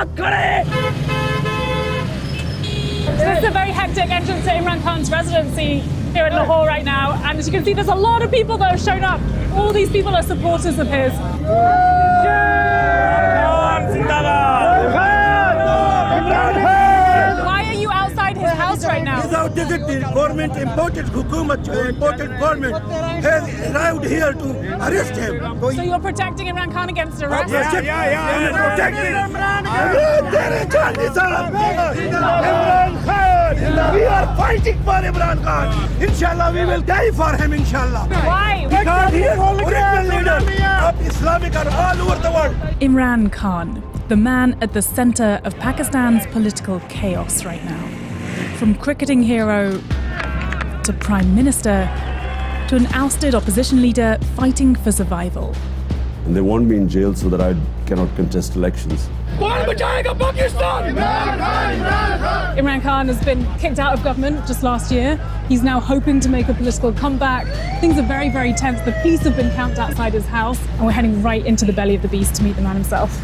So this is a very hectic entrance to Imran Khan's residency here in Lahore right now, and as you can see, there's a lot of people that have shown up. All these people are supporters of his. Why are you outside his house right now? Without the government, imported government has arrived here to arrest him. So you're protecting Imran Khan against arrest? Protecting Imran Khan. We are fighting for Imran Khan. Inshallah, we will die for him, inshallah. Why? Because he is the original leader of Islamic and all over the world. Imran Khan, the man at the center of Pakistan's political chaos right now. From cricketing hero to prime minister to an ousted opposition leader fighting for survival. And they want me in jail so that I cannot contest elections. Imran Khan has been kicked out of government just last year. He's now hoping to make a political comeback. Things are very, very tense. The police have been camped outside his house, and we're heading right into the belly of the beast to meet the man himself.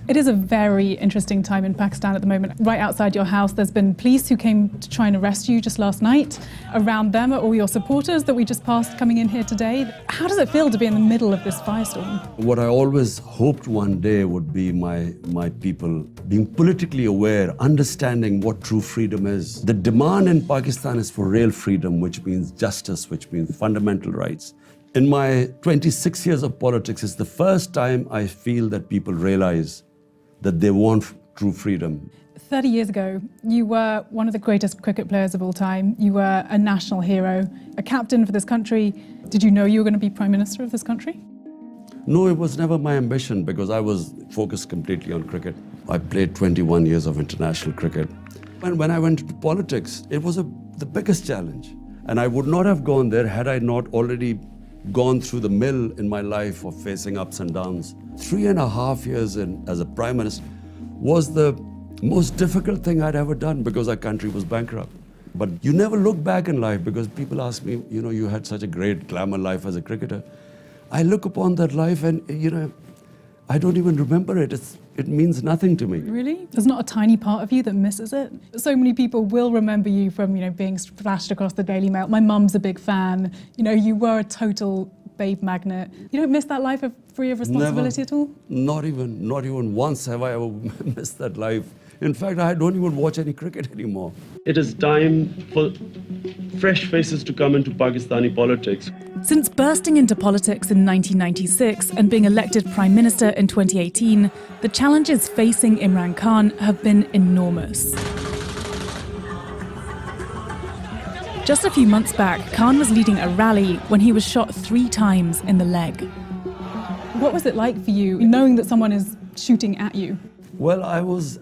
It is a very interesting time in Pakistan at the moment. Right outside your house, there's been police who came to try and arrest you just last night. Around them are all your supporters that we just passed coming in here today. How does it feel to be in the middle of this firestorm? What I always hoped one day would be my people being politically aware, understanding what true freedom is. The demand in Pakistan is for real freedom, which means justice, which means fundamental rights. In my 26 years of politics, it's the first time I feel that people realize that they want true freedom. 30 years ago, you were one of the greatest cricket players of all time. You were a national hero, a captain for this country. Did you know you were going to be Prime Minister of this country? No, it was never my ambition because I was focused completely on cricket. I played 21 years of international cricket. And when I went into politics, it was the biggest challenge. And I would not have gone there had I not already gone through the mill in my life of facing ups and downs. 3.5 years as a Prime Minister was the most difficult thing I'd ever done because our country was bankrupt. But you never look back in life because people ask me, you had such a great glamour life as a cricketer. I look upon that life and, I don't even remember it. It means nothing to me. Really? There's not a tiny part of you that misses it? So many people will remember you from, being flashed across the Daily Mail. My mum's a big fan. You were a total babe magnet. You don't miss that life free of responsibility at all? Not even once have I ever missed that life. In fact, I don't even watch any cricket anymore. It is time for fresh faces to come into Pakistani politics. Since bursting into politics in 1996 and being elected Prime Minister in 2018, the challenges facing Imran Khan have been enormous. Just a few months back, Khan was leading a rally when he was shot 3 times in the leg. What was it like for you, knowing that someone is shooting at you? Well, I was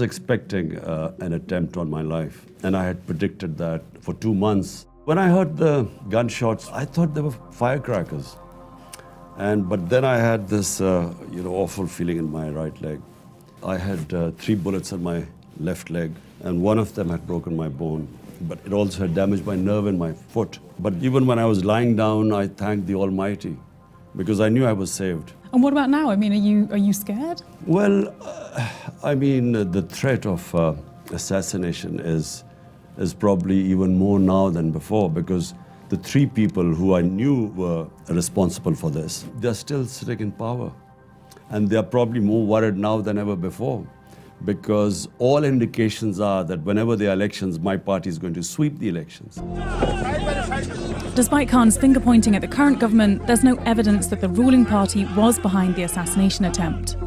expecting an attempt on my life, and I had predicted that for 2 months. When I heard the gunshots, I thought they were firecrackers. But then I had this awful feeling in my right leg. I had 3 bullets in my left leg, and one of them had broken my bone. But it also had damaged my nerve in my foot. But even when I was lying down, I thanked the Almighty because I knew I was saved. And what about now? I mean, are you scared? Well, the threat of assassination is probably even more now than before because the 3 people who I knew were responsible for this, they're still sitting in power. And they're probably more worried now than ever before because all indications are that whenever there are elections, my party is going to sweep the elections. Despite Khan's finger-pointing at the current government, there's no evidence that the ruling party was behind the assassination attempt.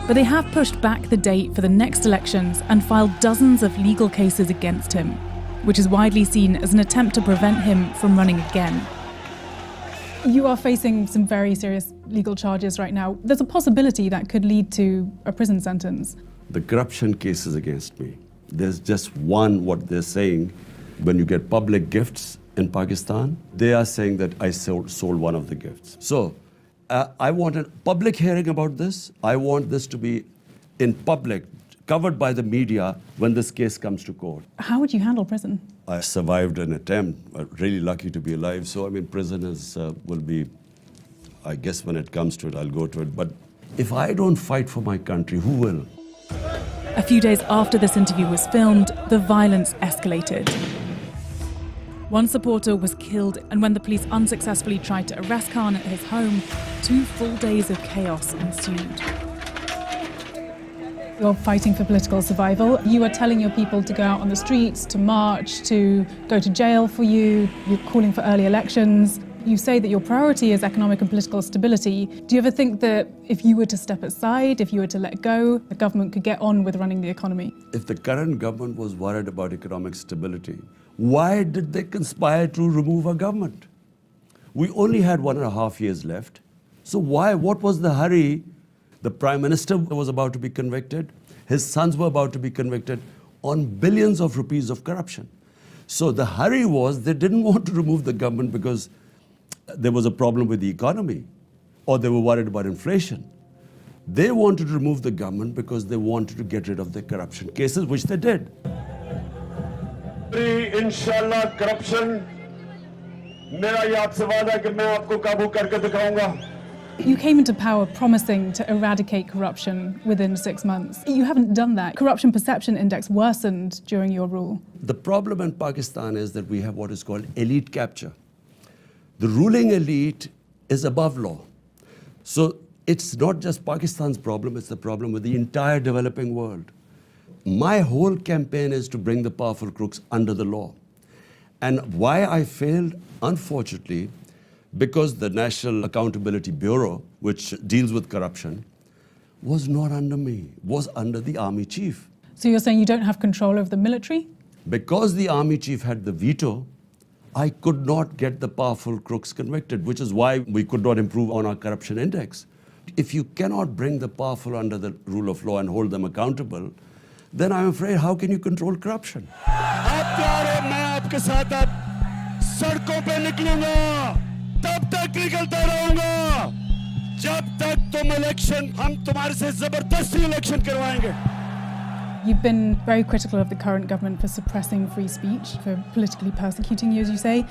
But they have pushed back the date for the next elections and filed dozens of legal cases against him, which is widely seen as an attempt to prevent him from running again. You are facing some very serious legal charges right now. There's a possibility that could lead to a prison sentence. The corruption cases against me, there's just one, what they're saying, when you get public gifts in Pakistan, they are saying that I sold one of the gifts. So I want a public hearing about this. I want this to be in public. covered by the media when this case comes to court. How would you handle prison? I survived an attempt. I'm really lucky to be alive. So, I mean, prison will be, I guess when it comes to it, I'll go to it. But if I don't fight for my country, who will? A few days after this interview was filmed, the violence escalated. One supporter was killed, and when the police unsuccessfully tried to arrest Khan at his home, 2 full days of chaos ensued. You're fighting for political survival. You are telling your people to go out on the streets, to march, to go to jail for you. You're calling for early elections. You say that your priority is economic and political stability. Do you ever think that if you were to step aside, if you were to let go, the government could get on with running the economy? If the current government was worried about economic stability, why did they conspire to remove our government? We only had 1.5 years left. So why? What was the hurry? The Prime Minister was about to be convicted. His sons were about to be convicted on billions of rupees of corruption. So the hurry was they didn't want to remove the government because there was a problem with the economy or they were worried about inflation. They wanted to remove the government because they wanted to get rid of the corruption cases, which they did. Inshallah, corruption. मेरा ये आपसे वादा है कि मैं आपको काबू करके दिखाऊंगा. You came into power promising to eradicate corruption within 6 months. You haven't done that. Corruption perception index worsened during your rule. The problem in Pakistan is that we have what is called elite capture. The ruling elite is above law. So it's not just Pakistan's problem, it's the problem with the entire developing world. My whole campaign is to bring the powerful crooks under the law. And why I failed, unfortunately, because the National Accountability Bureau, which deals with corruption, was not under me, was under the army chief. So you're saying you don't have control over the military? Because the army chief had the veto, I could not get the powerful crooks convicted, which is why we could not improve on our corruption index. If you cannot bring the powerful under the rule of law and hold them accountable, then I'm afraid, how can you control corruption? तब तक निकलता रहूंगा जब तक तुम election हम तुम्हारे से जबरदस्ती इलेक्शन करवाएंगे. You've been very critical of the current government for suppressing free speech, for politically persecuting you, as you say.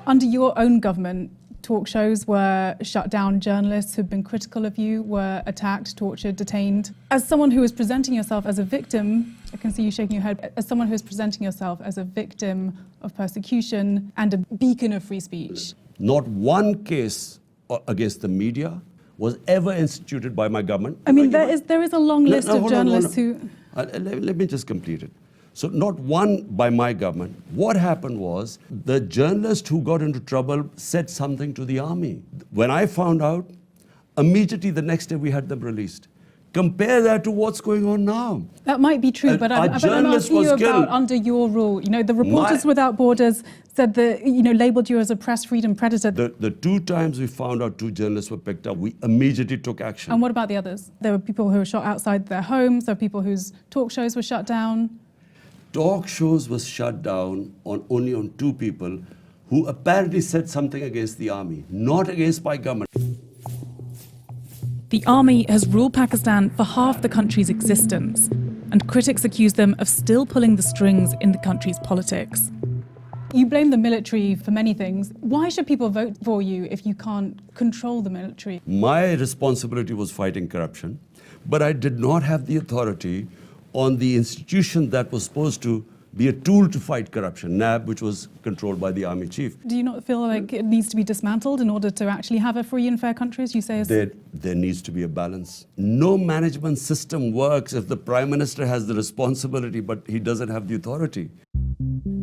Under your own government, talk shows were shut down, journalists who've been critical of you were attacked, tortured, detained. As someone who is presenting yourself as a victim, I can see you shaking your head, as someone who is presenting yourself as a victim of persecution and a beacon of free speech. Not one case against the media was ever instituted by my government. I mean, there is a long list of journalists who... Let me just complete it. So not one by my government. What happened was the journalist who got into trouble said something to the army. When I found out, immediately the next day we had them released. Compare that to what's going on now. That might be true, but I'm asking you about under your rule. You know, the Reporters Without Borders said that, you know, labelled you as a press freedom predator. The 2 times we found out 2 journalists were picked up, we immediately took action. And what about the others? There were people who were shot outside their homes, there were people whose talk shows were shut down. Talk shows was shut down only on 2 people who apparently said something against the army, not against my government. The army has ruled Pakistan for half the country's existence, and critics accuse them of still pulling the strings in the country's politics. You blame the military for many things. Why should people vote for you if you can't control the military? My responsibility was fighting corruption, but I did not have the authority on the institution that was supposed to be a tool to fight corruption, NAB, which was controlled by the army chief. Do you not feel like it needs to be dismantled in order to actually have a free and fair country, as you say? There needs to be a balance. No management system works if the Prime Minister has the responsibility, but he doesn't have the authority.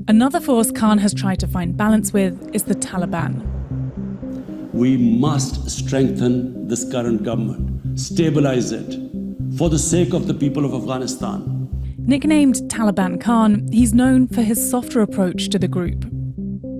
Another force Khan has tried to find balance with is the Taliban. We must strengthen this current government, stabilize it, for the sake of the people of Afghanistan. Nicknamed Taliban Khan, he's known for his softer approach to the group.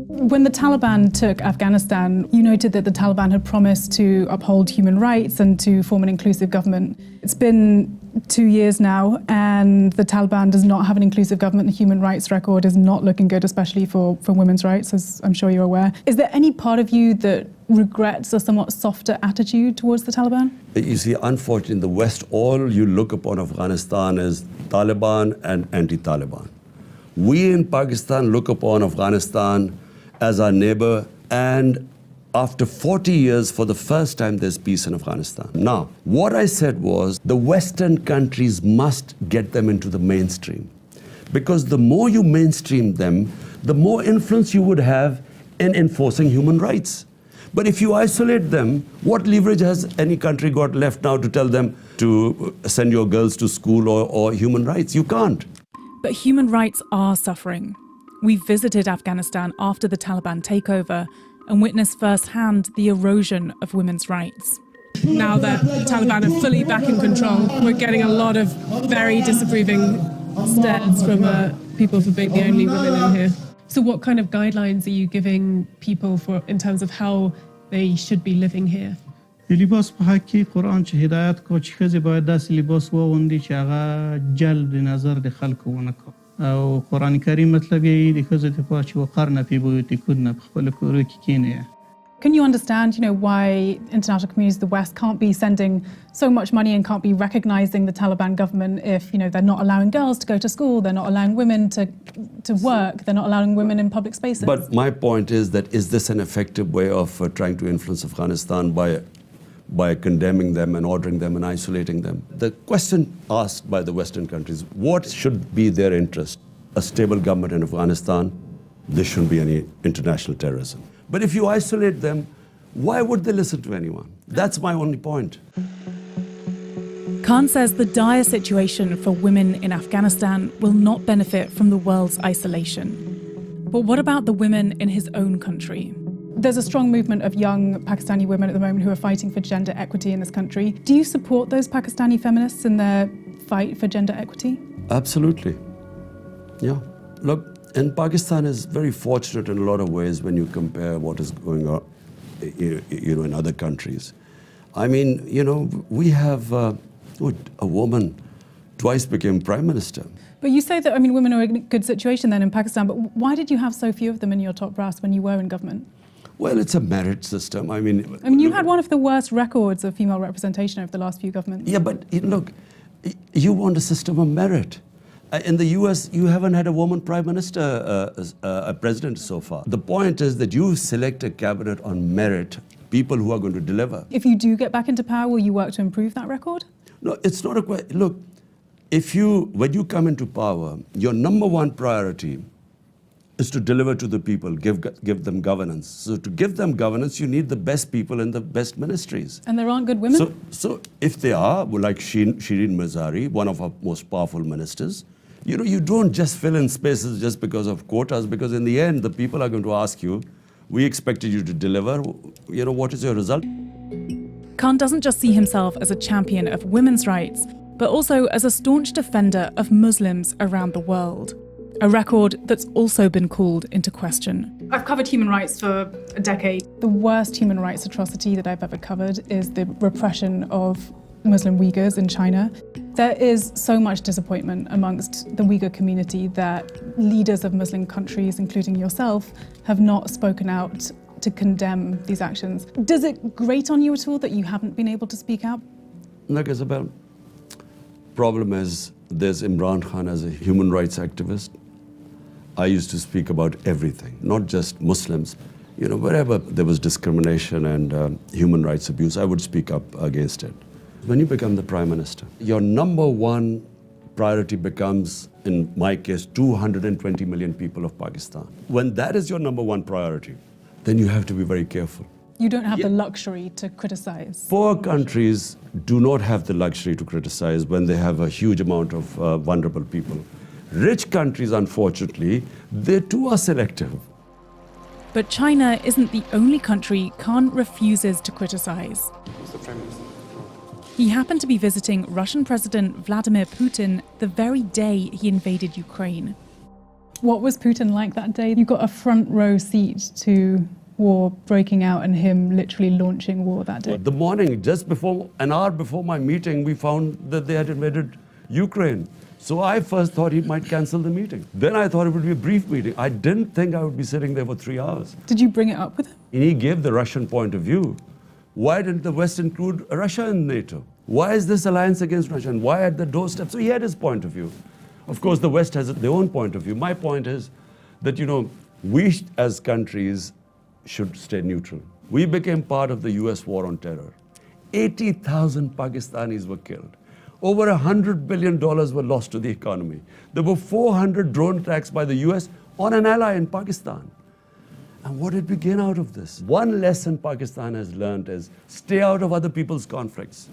When the Taliban took Afghanistan, you noted that the Taliban had promised to uphold human rights and to form an inclusive government. It's been 2 years now, and the Taliban does not have an inclusive government. The human rights record is not looking good, especially for women's rights, as I'm sure you're aware. Is there any part of you that regrets a somewhat softer attitude towards the Taliban? You see, unfortunately, in the West, all you look upon Afghanistan is Taliban and anti-Taliban. We in Pakistan look upon Afghanistan as our neighbor, and after 40 years, for the first time, there's peace in Afghanistan. Now, what I said was the Western countries must get them into the mainstream. Because the more you mainstream them, the more influence you would have in enforcing human rights. But if you isolate them, what leverage has any country got left now to tell them to send your girls to school or human rights? You can't. But human rights are suffering. We visited Afghanistan after the Taliban takeover and witnessed firsthand the erosion of women's rights. Now that Taliban are fully back in control, we're getting a lot of very disapproving stares from people for being the only women in here. So what kind of guidelines are you giving people in terms of how they should be living here? لباس په حق کې قرآن چې هدایت کو چې ښځې باید داسې لباس واغوندي چې هغه جلب نظر د خلکو ونه کړي او قرآن کریم مطلب یې د ښځو دپاره چې وقرن فی بیوتکن په خپلو کورو کې کښېنئ. Can you understand, why international communities of the West can't be sending so much money and can't be recognizing the Taliban government if, they're not allowing girls to go to school, they're not allowing women to work, they're not allowing women in public spaces? But my point is this an effective way of trying to influence Afghanistan by condemning them and ordering them and isolating them? The question asked by the Western countries, what should be their interest? A stable government in Afghanistan, there shouldn't be any international terrorism. But if you isolate them, why would they listen to anyone? That's my only point. Khan says the dire situation for women in Afghanistan will not benefit from the world's isolation. But what about the women in his own country? There's a strong movement of young Pakistani women at the moment who are fighting for gender equity in this country. Do you support those Pakistani feminists in their fight for gender equity? Absolutely. Yeah. Look, and Pakistan is very fortunate in a lot of ways when you compare what is going on, in other countries. I mean, we have a woman twice became Prime Minister. But you say that, women are in a good situation then in Pakistan, but why did you have so few of them in your top brass when you were in government? Well, it's a merit system. You had one of the worst records of female representation over the last few governments. Yeah, but look, you want a system of merit. In the US, you haven't had a woman prime minister, a president so far. The point is that you select a cabinet on merit, people who are going to deliver. If you do get back into power, will you work to improve that record? No, it's not a question. Look, when you come into power, your number one priority is to deliver to the people, give them governance. So to give them governance, you need the best people in the best ministries. And there aren't good women? So if they are, like Shireen Mazari, one of our most powerful ministers, you don't just fill in spaces just because of quotas, because in the end, the people are going to ask you, we expected you to deliver, what is your result? Khan doesn't just see himself as a champion of women's rights, but also as a staunch defender of Muslims around the world. A record that's also been called into question. I've covered human rights for a decade. The worst human rights atrocity that I've ever covered is the repression of Muslim Uyghurs in China. There is so much disappointment amongst the Uyghur community that leaders of Muslim countries, including yourself, have not spoken out to condemn these actions. Does it grate on you at all that you haven't been able to speak out? Look, Isabel, problem is there's Imran Khan as a human rights activist. I used to speak about everything, not just Muslims. Wherever there was discrimination and human rights abuse, I would speak up against it. When you become the Prime Minister, your number one priority becomes, in my case, 220 million people of Pakistan. When that is your number one priority, then you have to be very careful. You don't have the luxury to criticize. Poor countries do not have the luxury to criticize when they have a huge amount of vulnerable people. Rich countries, unfortunately, they too are selective. But China isn't the only country Khan refuses to criticize. He happened to be visiting Russian President Vladimir Putin the very day he invaded Ukraine. What was Putin like that day? You got a front row seat to war breaking out and him literally launching war that day? The morning, just before, an hour before my meeting, we found that they had invaded Ukraine. So I first thought he might cancel the meeting. Then I thought it would be a brief meeting. I didn't think I would be sitting there for 3 hours. Did you bring it up with him? And he gave the Russian point of view. Why didn't the West include Russia in NATO? Why is this alliance against Russia? And why at the doorstep? So he had his point of view. Of course, the West has their own point of view. My point is that, we as countries should stay neutral. We became part of the US war on terror. 80,000 Pakistanis were killed. Over $100 billion were lost to the economy. There were 400 drone attacks by the US on an ally in Pakistan. And what did we gain out of this? One lesson Pakistan has learned is stay out of other people's conflicts.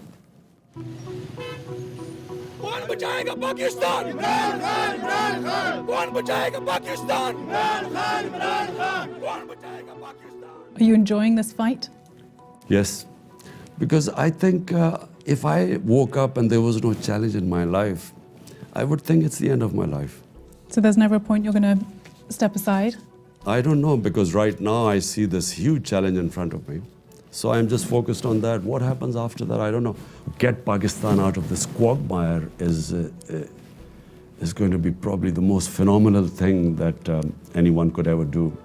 कौन बचाएगा पाकिस्तान? इमरान खान, इमरान खान। कौन बचाएगा पाकिस्तान? इमरान खान, इमरान खान। कौन बचाएगा Pakistan? Are you enjoying this fight? Yes, because I think if I woke up and there was no challenge in my life, I would think it's the end of my life. So there's never a point you're going to step aside? I don't know, because right now I see this huge challenge in front of me. So I'm just focused on that. What happens after that, I don't know. Get Pakistan out of this quagmire is going to be probably the most phenomenal thing that anyone could ever do.